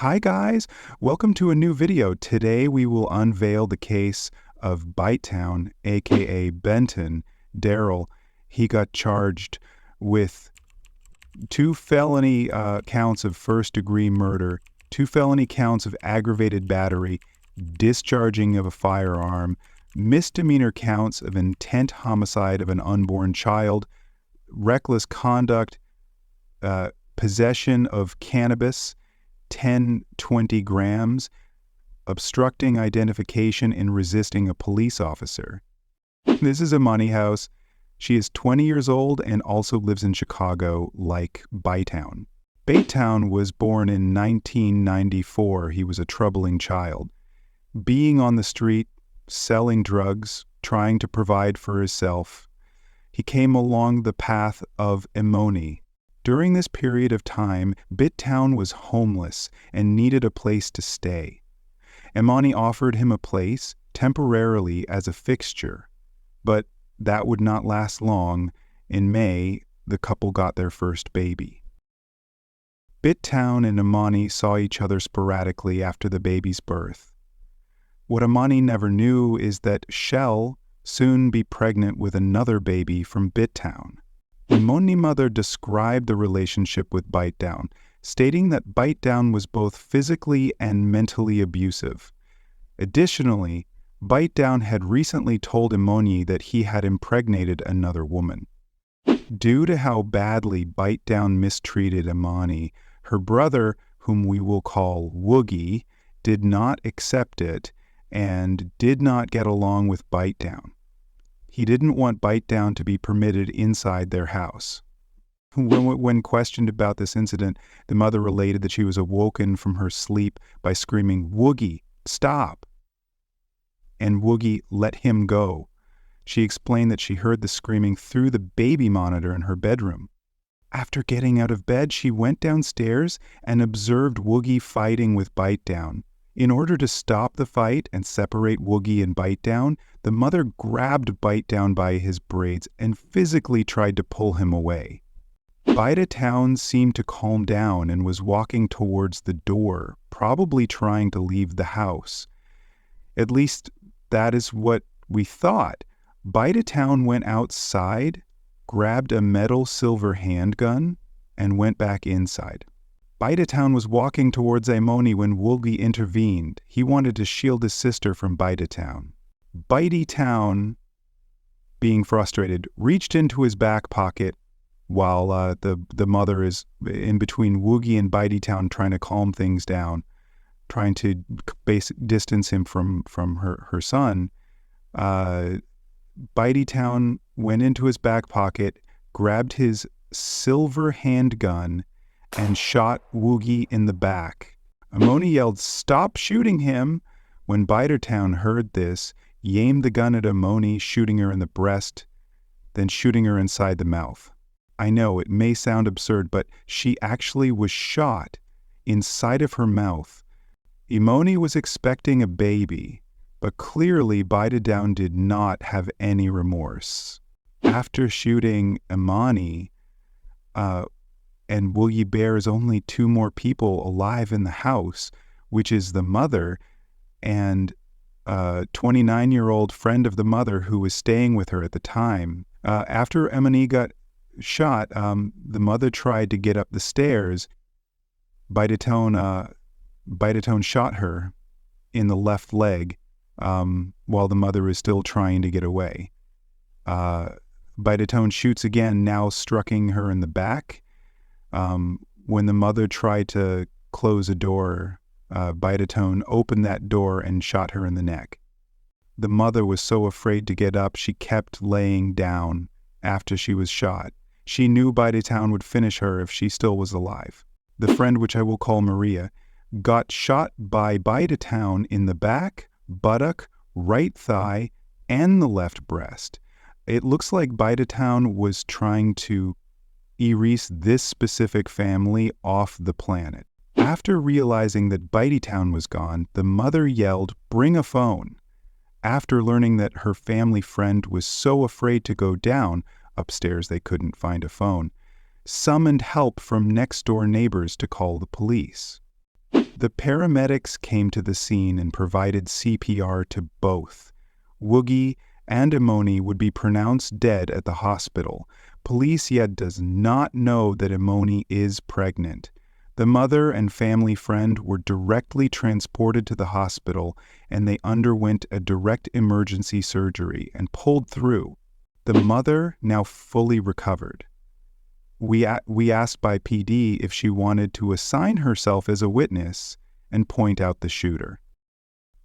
Hi guys, welcome to a new video. Today we will unveil the case of Bitedown, aka Benton Darrell. He got charged with two felony counts of first-degree murder, two felony counts of aggravated battery, discharging of a firearm, misdemeanor counts of intent homicide of an unborn child, reckless conduct, possession of cannabis, 20 grams, obstructing identification and resisting a police officer. This is Imani House. She is 20 years old and also lives in Chicago, like Bitedown. Bitedown was born in 1994. He was a troubling child. Being on the street, selling drugs, trying to provide for himself, he came along the path of Imani. During this period of time, Bitedown was homeless and needed a place to stay. Imani offered him a place temporarily as a fixture, but that would not last long. In May, the couple got their first baby. Bitedown and Imani saw each other sporadically after the baby's birth. What Imani never knew is that she'll soon be pregnant with another baby from Bitedown. Imani's mother described the relationship with Bitedown, stating that Bitedown was both physically and mentally abusive. Additionally, Bitedown had recently told Imani that he had impregnated another woman. Due to how badly Bitedown mistreated Imani, her brother, whom we will call Woogie, did not accept it and did not get along with Bitedown. He didn't want Bitedown to be permitted inside their house. When questioned about this incident, the mother related that she was awoken from her sleep by screaming, "Woogie, stop!" And Woogie let him go. She explained that she heard the screaming through the baby monitor in her bedroom. After getting out of bed, she went downstairs and observed Woogie fighting with Bitedown. In order to stop the fight and separate Woogie and Bitedown, the mother grabbed Bitedown by his braids and physically tried to pull him away. Bitedown seemed to calm down and was walking towards the door, probably trying to leave the house. At least that is what we thought. Bitedown went outside, grabbed a metal silver handgun, and went back inside. Bitedown was walking towards Imani when Woogie intervened. He wanted to shield his sister from Bitedown. Bitedown, being frustrated, reached into his back pocket while the mother is in between Woogie and Bitedown, trying to calm things down, trying to distance him from her son. Bitedown went into his back pocket, grabbed his silver handgun, and shot Woogie in the back. Imani yelled, "Stop shooting him!" When Bitedown heard this, he aimed the gun at Imani, shooting her in the breast, then shooting her inside the mouth. I know, it may sound absurd, but she actually was shot inside of her mouth. Imani was expecting a baby, but clearly Bitedown did not have any remorse. After shooting Imani, and Woogie bears only two more people alive in the house, which is the mother and a 29-year-old friend of the mother who was staying with her at the time. After Imani got shot, the mother tried to get up the stairs. Bitedown shot her in the left leg while the mother is still trying to get away. Bitedown shoots again, now striking her in the back. When the mother tried to close a door, Bitedown opened that door and shot her in the neck. The mother was so afraid to get up, she kept laying down after she was shot. She knew Bitedown would finish her if she still was alive. The friend, which I will call Maria, got shot by Bitedown in the back, buttock, right thigh, and the left breast. It looks like Bitedown was trying to erase this specific family off the planet. After realizing that Bitedown was gone, the mother yelled, "Bring a phone." After learning that her family friend was so afraid to go down, upstairs they couldn't find a phone, summoned help from next-door neighbors to call the police. The paramedics came to the scene and provided CPR to both. Woogie and Imoni would be pronounced dead at the hospital. Police yet does not know that Imoni is pregnant. The mother and family friend were directly transported to the hospital, and they underwent a direct emergency surgery and pulled through. The mother now fully recovered. We asked by PD if she wanted to assign herself as a witness and point out the shooter.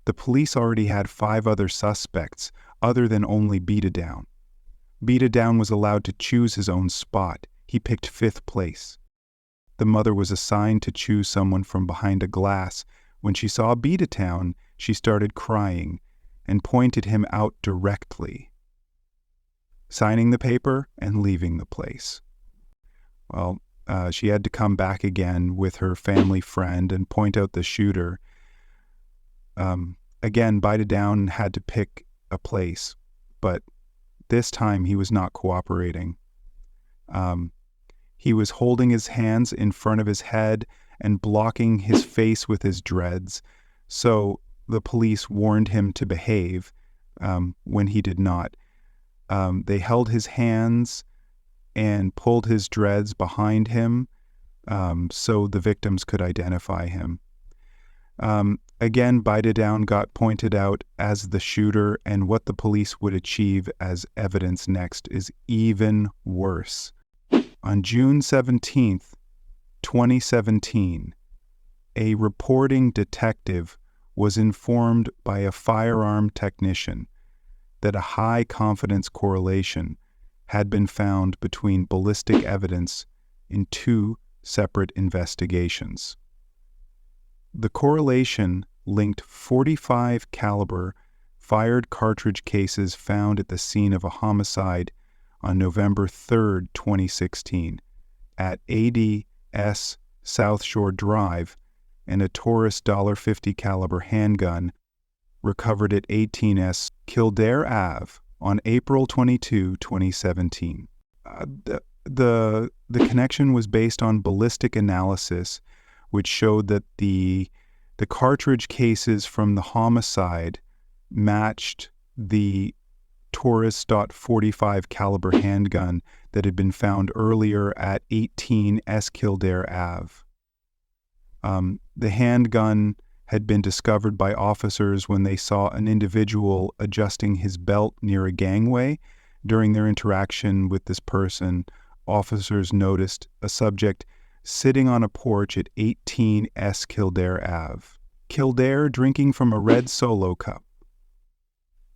The police already had 5 other suspects other than only Bitedown. Bitedown was allowed to choose his own spot. He picked 5th place. The mother was assigned to choose someone from behind a glass. When she saw Bitedown, she started crying and pointed him out directly, signing the paper and leaving the place. Well, she had to come back again with her family friend and point out the shooter. Again, Bitedown had to pick a place, but this time he was not cooperating. He was holding his hands in front of his head and blocking his face with his dreads, so the police warned him to behave when he did not. They held his hands and pulled his dreads behind him so the victims could identify him. Again, Bitedown got pointed out as the shooter, and what the police would achieve as evidence next is even worse. On June 17th, 2017, a reporting detective was informed by a firearm technician that a high confidence correlation had been found between ballistic evidence in 2 separate investigations. The correlation linked 45 caliber fired cartridge cases found at the scene of a homicide on November 3, 2016, at ADS South Shore Drive, and a Taurus .50 caliber handgun recovered at 18S Kildare Ave on April 22, 2017. The connection was based on ballistic analysis, which showed that the cartridge cases from the homicide matched the Taurus .45 caliber handgun that had been found earlier at 18 S Kildare Ave. The handgun had been discovered by officers when they saw an individual adjusting his belt near a gangway. During their interaction with this person, officers noticed a subject sitting on a porch at 18 S Kildare Ave. Kildare drinking from a red Solo cup.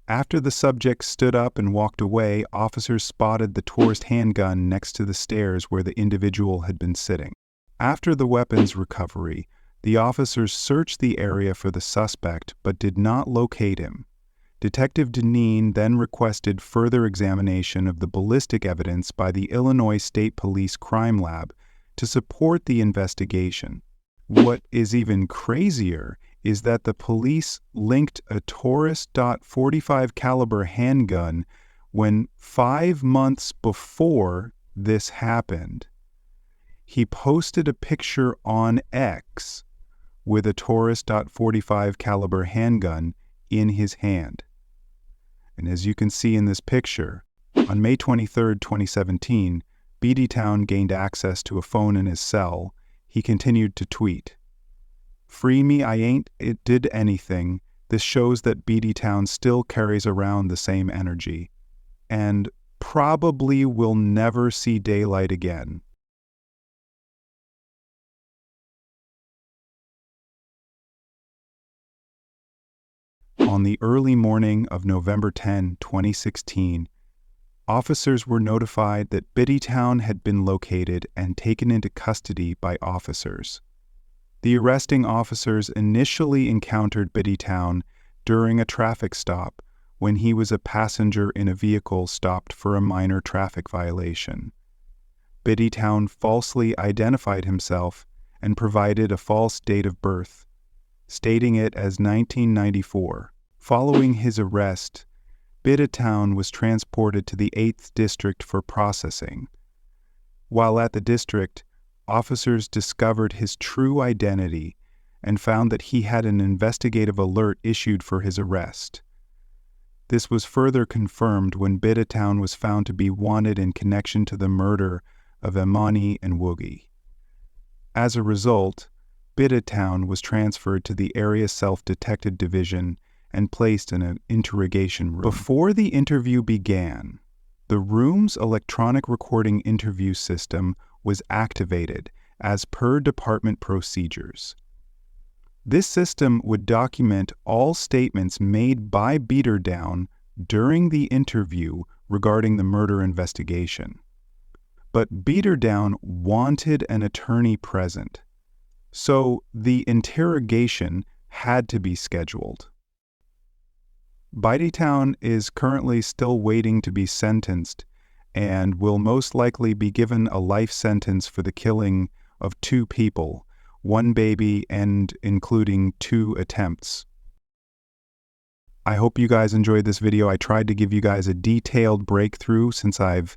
After the subject stood up and walked away, officers spotted the Taurus handgun next to the stairs where the individual had been sitting. After the weapons recovery, the officers searched the area for the suspect but did not locate him. Detective Deneen then requested further examination of the ballistic evidence by the Illinois State Police Crime Lab to support the investigation. What is even crazier is that the police linked a Taurus .45 caliber handgun when 5 months before this happened, he posted a picture on X with a Taurus .45 caliber handgun in his hand. And as you can see in this picture, on May 23, 2017, Bitedown gained access to a phone in his cell. He continued to tweet, "Free me, I ain't it did anything. This shows that Bitedown still carries around the same energy, and probably will never see daylight again." On the early morning of November 10, 2016, officers were notified that Bitedown had been located and taken into custody by officers. The arresting officers initially encountered Bitedown during a traffic stop when he was a passenger in a vehicle stopped for a minor traffic violation. Bitedown falsely identified himself and provided a false date of birth, stating it as 1994. Following his arrest, Bitedown was transported to the 8th District for processing. While at the district, officers discovered his true identity and found that he had an investigative alert issued for his arrest. This was further confirmed when Bitedown was found to be wanted in connection to the murder of Imani and Woogie. As a result, Bitedown was transferred to the Area Self-Detected Division and placed in an interrogation room. Before the interview began, the room's electronic recording interview system was activated as per department procedures. This system would document all statements made by Bitedown during the interview regarding the murder investigation. But Bitedown wanted an attorney present, so the interrogation had to be scheduled. Bitedown is currently still waiting to be sentenced and will most likely be given a life sentence for the killing of 2 people, 1 baby and including 2 attempts. I hope you guys enjoyed this video. I tried to give you guys a detailed breakthrough since I've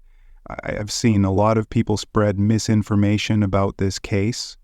seen a lot of people spread misinformation about this case.